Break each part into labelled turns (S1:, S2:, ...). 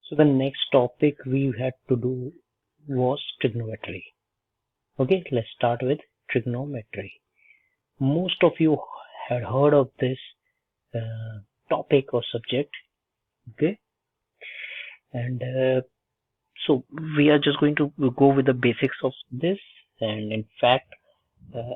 S1: So the next topic we had to do was trigonometry. Okay, let's start with trigonometry. Most of you had heard of this topic or subject. Okay, and so we are just going to go with the basics of this, and in fact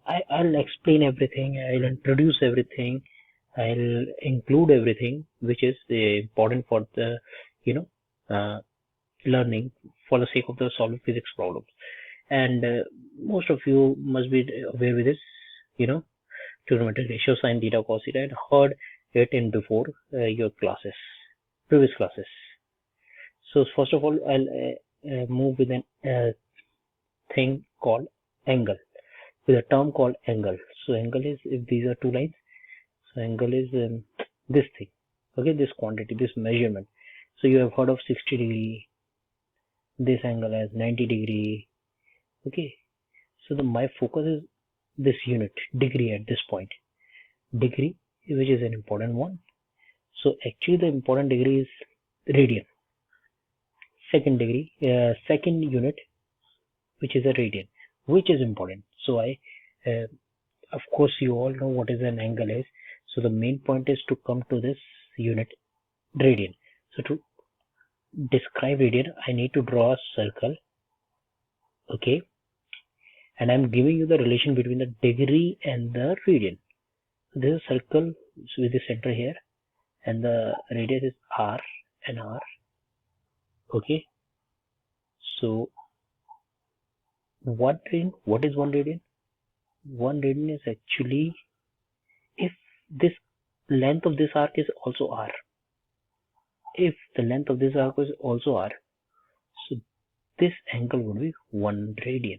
S1: I'll explain everything, I'll introduce everything, I'll include everything which is important for the learning for the sake of the solving physics problems. And most of you must be aware with this, trigonometric ratio, sine, theta, cos, theta, and heard it in before your classes, previous classes. So first of all, I'll move with an thing called angle, with a term called angle. So angle is, if these are two lines, so angle is this thing, okay, this quantity, this measurement. So you have heard of 60 degree, this angle as 90 degree. Okay, so my focus is this unit, degree, at this point, degree, which is an important one. So actually the important degree is radian, second degree, second unit, which is a radian, which is important. So of course you all know what is an angle is. So the main point is to come to this unit, radian. So to describe radian, I need to draw a circle. Okay, and I'm giving you the relation between the degree and the radian. So this is a circle with the center here, and the radius is r and r. Okay, so what is 1 radian? 1 radian is actually, if this length of this arc is also r, if the length of this arc is also r, so this angle would be 1 radian.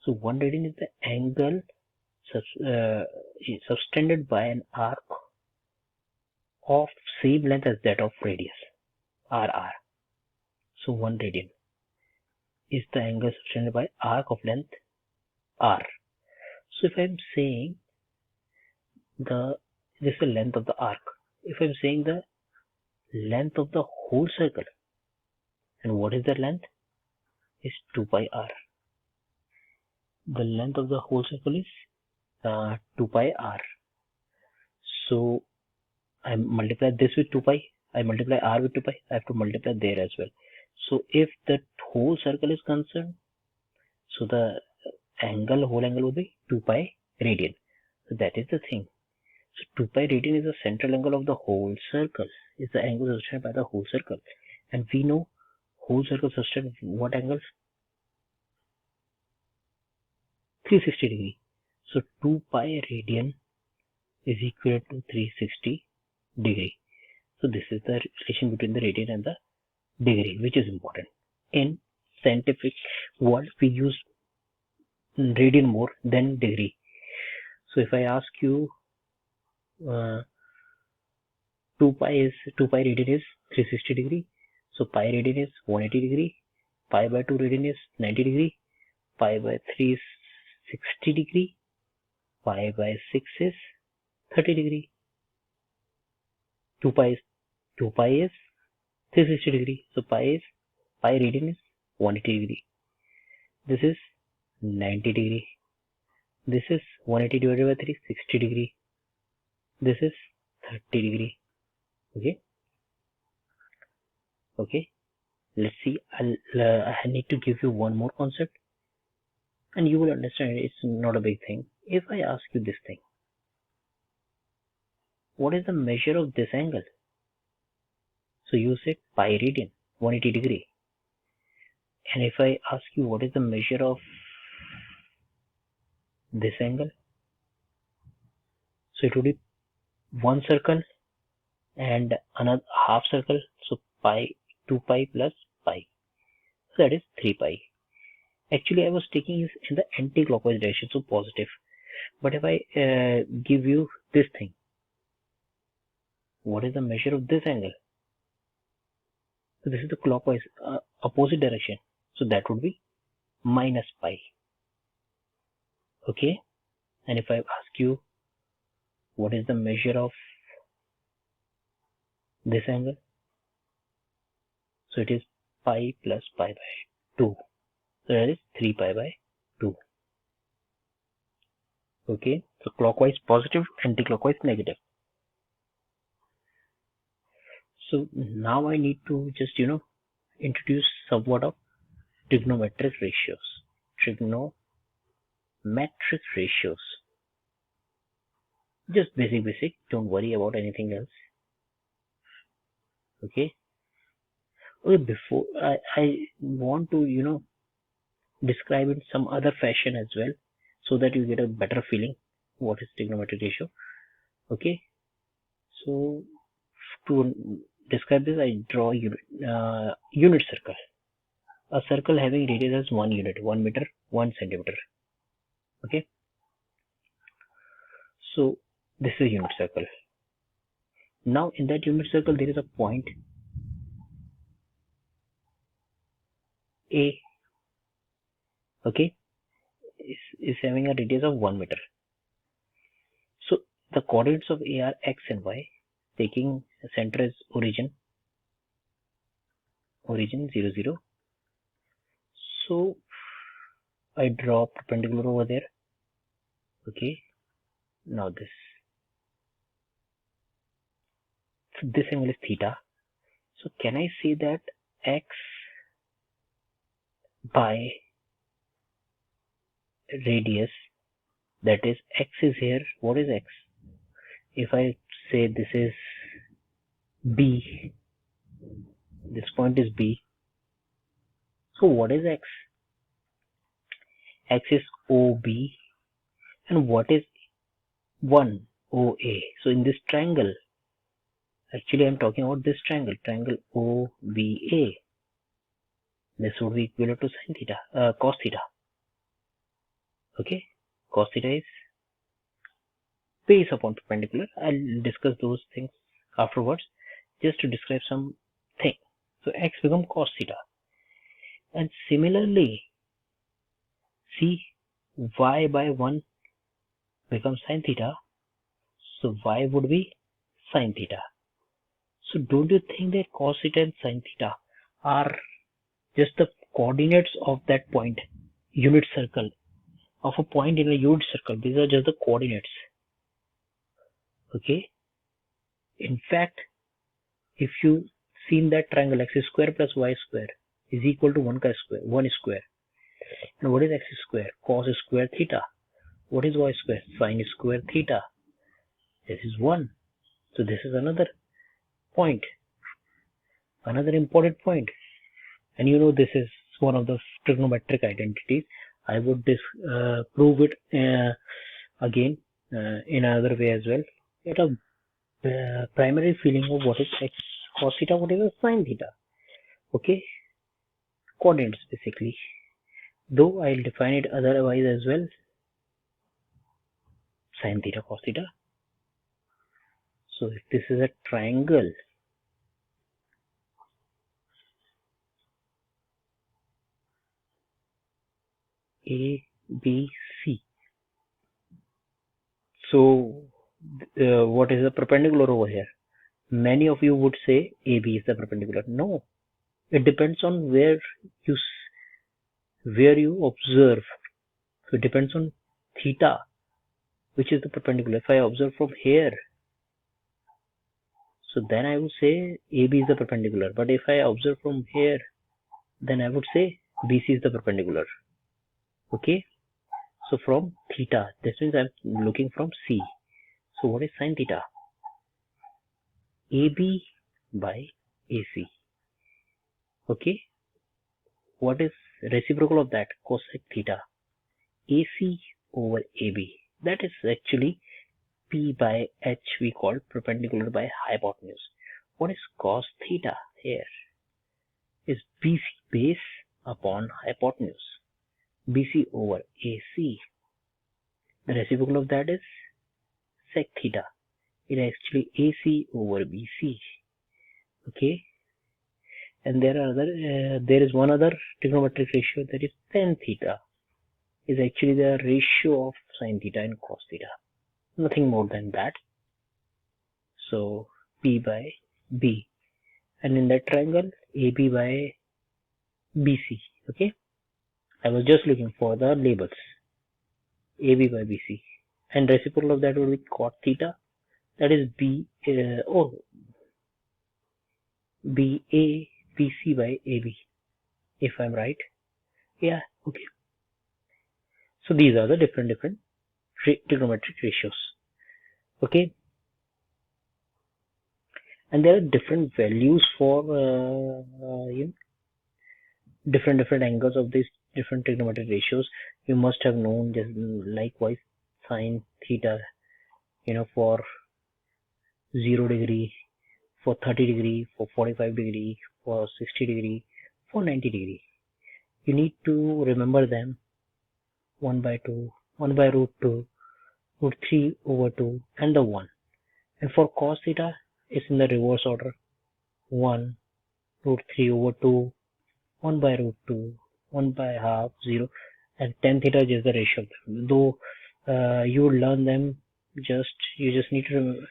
S1: So 1 radian is the angle subtended by an arc of same length as that of radius, rr. So 1 radian is the angle subtended by arc of length r. So if I'm saying this is the length of the arc, if I'm saying the length of the whole circle, and what is the length? Is 2 pi r. The length of the whole circle is 2 pi r. So I multiply this with 2 pi, I multiply r with 2 pi, I have to multiply there as well. So if the whole circle is concerned, so the whole angle will be 2 pi radian. So that is the thing. So 2 pi radian is the central angle of the whole circle, is the angle subtended by the whole circle. And we know whole circle subtend what angles? 360 degree. So 2 pi radian is equal to 360 degree. So this is the relation between the radian and the degree, which is important. In scientific world, we use radian more than degree. So if I ask you 2 pi radian is 360 degree. So pi radian is 180 degree. Pi by 2 radian is 90 degree. Pi by 3 is 60 degree. Pi by 6 is 30 degree. 2 pi is 360 degree. So pi radian is 180 degree. This is 90 degree. This is 180 divided by 3, 60 degree. This is 30 degree. Okay. Let's see. I need to give you one more concept, and you will understand it's not a big thing. If I ask you this thing, what is the measure of this angle? So you said pi radian, 180 degree. And if I ask you what is the measure of this angle, so it would be one circle and another half circle. So 2 pi plus pi. So that is 3 pi. Actually, I was taking it in the anti-clockwise direction, so positive. But if I give you this thing, what is the measure of this angle? So this is the clockwise, opposite direction. So that would be minus pi. Okay. And if I ask you what is the measure of this angle, So it is pi plus pi by 2. So that is 3 pi by 2. Okay, so clockwise positive, anti-clockwise negative. So now I need to just introduce somewhat of trigonometric ratios. Trigonometric ratios. Just basic. Don't worry about anything else. Okay. Before I want to describe in some other fashion as well, so that you get a better feeling what is trigonometric ratio. Okay. So to describe this, I draw unit circle. A circle having radius as 1 unit, 1 meter, 1 centimeter. Okay. So this is a unit circle. Now in that unit circle there is a point A. Okay, is having a radius of 1 meter. So the coordinates of A are x and y, taking the center as origin 0 0. So I draw perpendicular over there. Okay, now this. So this angle is theta. So can I say that x by radius, that is x is here. What is x? If I say this is B, this point is B. So what is x? X is OB, and what is 1 OA? So in this triangle, actually I'm talking about this triangle OBA. This would be equivalent to sin theta, cos theta. Okay, cos theta is base upon perpendicular. I'll discuss those things afterwards, just to describe something. So x becomes cos theta, and similarly, see, y by 1 becomes sin theta. So y would be sin theta. So don't you think that cos theta and sin theta are just the coordinates of that point, unit circle, of a point in a unit circle? These are just the coordinates. Okay. In fact, if you seen that triangle, x square plus y square is equal to 1 square. And what is x square? Cos square theta. What is y square? Sin square theta. This is 1. So this is another point, another important point. And this is one of the trigonometric identities. I would prove it again in another way as well. Get a primary feeling of what is x cos theta, what is sin theta. Okay, coordinates basically. Though I'll define it otherwise as well. Sin theta, cos theta. So if this is a triangle, ABC. So what is the perpendicular over here? Many of you would say AB is the perpendicular. No, it depends on where you observe. So it depends on theta, which is the perpendicular. If I observe from here, so then I would say AB is the perpendicular. But if I observe from here, then I would say BC is the perpendicular. Okay, so from theta, this means I'm looking from C. So what is sin theta? AB by AC. Okay, what is reciprocal of that? Cosec theta. AC over AB. That is actually P by H, we call perpendicular by hypotenuse. What is cos theta here? Is BC base upon hypotenuse. BC over AC. The reciprocal of that is sec theta. It is actually AC over BC. Okay. And there is one other trigonometric ratio, that is tan theta. Is actually the ratio of sin theta and cos theta. Nothing more than that. So P by B. And in that triangle, AB by BC. Okay, I was just looking for the labels. AB by BC, and reciprocal of that would be cot theta. That is BA BC by AB, if I'm right. Yeah, okay. So these are the different trigonometric ratios. Okay, and there are different values for different angles of these different trigonometric ratios. You must have known just likewise sine theta, for 0 degree, for 30 degree, for 45 degree, for 60 degree, for 90 degree. You need to remember them 1 by 2, 1 by root 2, root 3 over 2, and the 1. And for cos theta, it's in the reverse order. 1, root 3 over 2, 1 by root 2, 1 by half, 0, and tan theta is the ratio of them. Though you will learn them, you just need to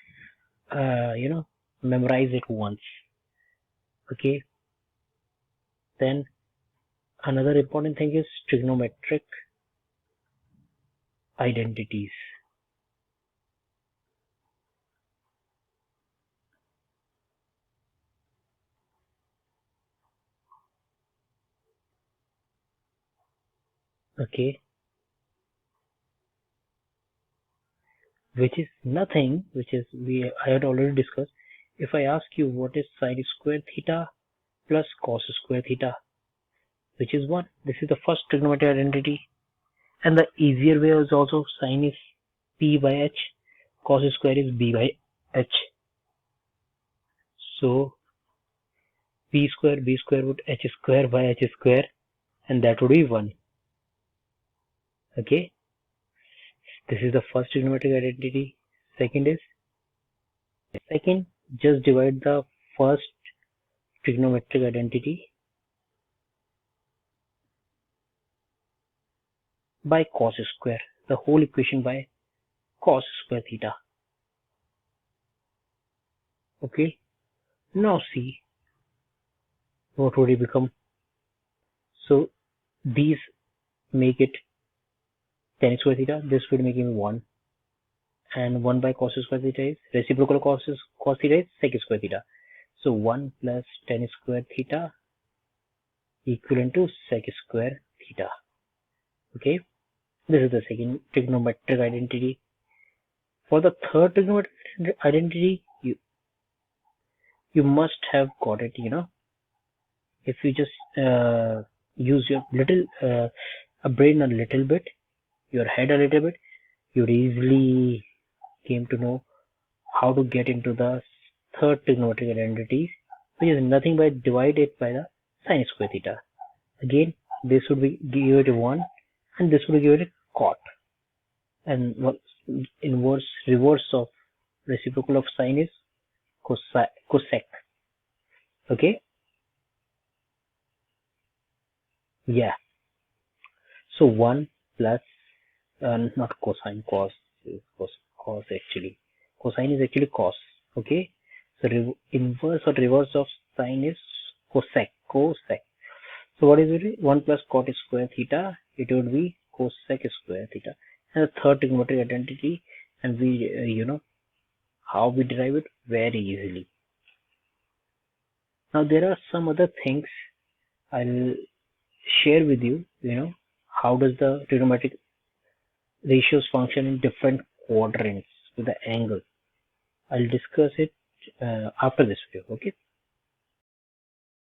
S1: memorize it once. Okay. Then another important thing is trigonometric identities. Okay, which is nothing, I had already discussed. If I ask you what is sine square theta plus cos square theta, which is 1, this is the first trigonometric identity. And the easier way is also sine is p by h, cos square is b by h. So b square would h square by h square, and that would be 1. Okay, this is the first trigonometric identity. Second, just divide the first trigonometric identity by cos square, the whole equation by cos square theta. Okay, now see what would it become. So these make it tan square theta, this would make it 1, and 1 by cos square theta is reciprocal cos theta is sec square theta. So 1 plus tan square theta equivalent to sec square theta. Okay, this is the second trigonometric identity. For the third trigonometric identity, you must have got it. If you just use your brain a little bit, your head a little bit, you'd easily came to know how to get into the third trigonometric identity, which is nothing but divide it by the sine square theta. Again, this would be give it 1, and this would give it a cot. And reverse of reciprocal of sine is cosec. Okay. Yeah. So 1 plus not cosine, cos actually. Cosine is actually cos. Okay. So inverse or reverse of sine is cosec. So what is it? 1 plus cot square theta. It would be cosec square theta. And the third trigonometric identity, and we how we derive it very easily. Now there are some other things I'll share with you. How does the trigonometric ratios function in different quadrants with the angle. I'll discuss it after this video. Okay.